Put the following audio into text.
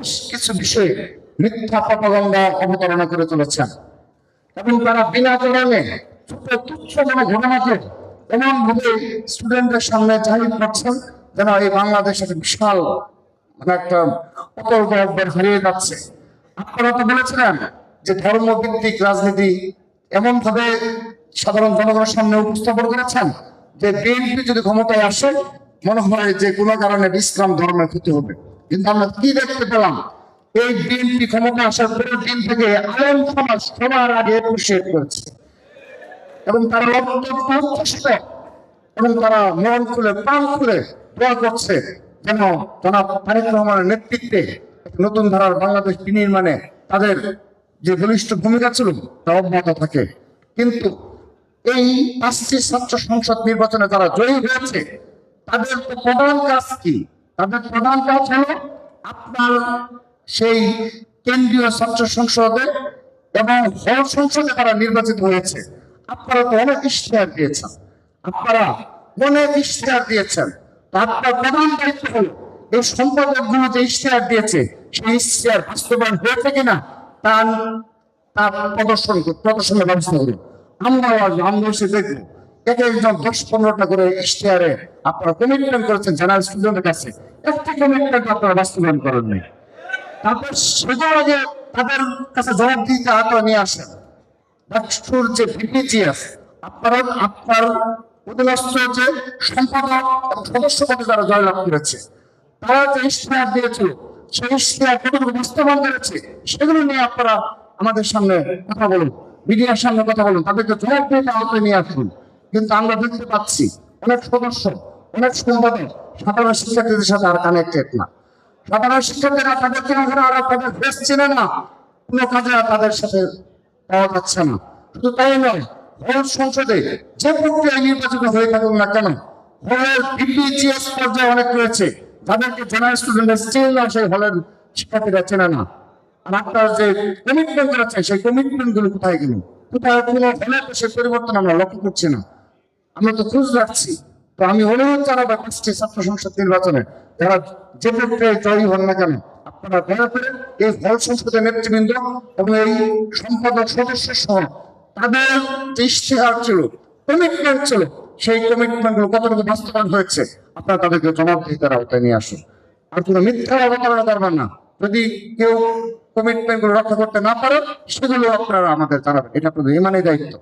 বেশ কিছু বিষয়ে মিথ্যা প্রপাগান্ডা অবতারণা করে চলেছেন এবং তারা বিনা কারণে ছোট তুচ্ছ কোনো ঘটনাকে এমন ভাবে স্টুডেন্টদের সামনে জাহির করছেন যেন এই বাংলাদেশ একটা বিশাল মানে একটা অতল গর্বের হারিয়ে যাচ্ছে। আপনারা তো বলেছিলেন যে ধর্মভিত্তিক রাজনীতি এমন ভাবে সাধারণ জনগণের সামনে উপস্থাপন করেছেন যে বিএনপি যদি ক্ষমতায় আসে মনে হয় যে কোনো কারণে ইসলাম ধর্মের ক্ষতি হবে। কিন্তু আমরা কি দেখতে পেলাম, এই বিএনপি ক্ষমতা আসার পরের দিন থেকে আলেম সমাজ সবার আগে অ্যাপ্রিসিয়েট করেছে এবং তারা অত্যন্ত এবং তারা মন খুলে প্রাণ খুলে দোয়া করছে যেন জনাব তারেক রহমানের নেতৃত্বে নতুন ধারার বাংলাদেশ বিনির্মাণে তাদের যে বলিষ্ঠ ভূমিকা ছিল তা অব্যাহত থাকে। কিন্তু এই 5টি ছাত্র সংসদ নির্বাচনে যারা জয়ী হয়েছে তাদের প্রধান কাজ কি? তাদের প্রধান কাজ হলো আপনার সেই কেন্দ্রীয় ছাত্র সংসদে এবং হল সংসদে তারা নির্বাচিত হয়েছে। আপনারা তো অনেক ইশতেহার দিয়েছেন, আপনার প্রধান দায়িত্ব হলো এই সম্পাদক গুলো যে ইশতেহার দিয়েছে সেই ইশতেহার বাস্তবায়ন হয়েছে কিনা তার প্রদর্শনের ব্যবস্থা করুন। আমরা সে দেখবো এক একজন 10-15টা করে ইশতেহারে আপনারা কমিটমেন্ট করেছেন জেনারেল স্টুডেন্টের কাছে, একটি কমিটমেন্ট আপনারা বাস্তবায়ন করেননি। তারপর সেগুলো আগে তাদের কাছে জবাব দিতে আগ্রহ নিয়ে আসেন। ডাকসুর যে ভিপিজিএস আপনার অধীনস্থ যে সম্পাদক এবং সদস্য পদে যারা জয়লাভ করেছে তারা যে ইশতেহার দিয়েছিল সেই ইশতেহার কতটুকু বাস্তবায়ন করেছে সেগুলো নিয়ে আপনারা আমাদের সামনে কথা বলুন, মিডিয়ার সামনে কথা বলুন, তাদেরকে জবাব দিয়ে আওতায় নিয়ে আসুন। কিন্তু আমরা দেখতে পাচ্ছি অনেক সদস্য অনেক সম্পাদক সাধারণ শিক্ষার্থীদের সাথে আর কানেক্টেড না। সাধারণ শিক্ষার্থীরা তাদের চেনাঘরে আর তাদের ফেস চেনে না, কোনো কাজে তাদের সাথে পাওয়া যাচ্ছে না। শুধু তাই নয়, হল সংসদে যে প্রক্রিয়া নির্বাচিত হয়ে থাকুক না কেন হলের বিপিজিএস পর্যায়ে অনেক রয়েছে যাদেরকে জেনারেল স্টুডেন্টরা চেনে না, সেই হলের শিক্ষার্থীরা চেনে না। আর আপনারা যে কমিটমেন্ট করেছেন সেই কমিটমেন্ট গুলো কোথায় গেল? কোথায় কোনো হলে তো সেই পরিবর্তন আমরা লক্ষ্য করছি না, আমরা তো খোঁজ রাখছি। তো আমি অনুরোধ জানাবো 5টি ছাত্র সংসদ নির্বাচনে যারা যে প্রক্রিয়ায় জয়ী হন না কেন আপনারা দয়া করে এই হল সংসদের নেতৃবৃন্দ এবং এই সম্পাদক সদস্য সহ তাদের যে ইশতেহার ছিল, কমিটমেন্ট ছিল, সেই কমিটমেন্ট গুলো কতটুকু বাস্তবায়ন হয়েছে আপনারা তাদেরকে জবাবদিহিতার আওতায় নিয়ে আসুন। আর কোনো মিথ্যা অবতারণা করবেন না। যদি কেউ কমিটমেন্ট গুলো রক্ষা করতে না পারে সেগুলো আপনারা আমাদের জানাবেন, এটা আপনাদের ইমানি দায়িত্ব।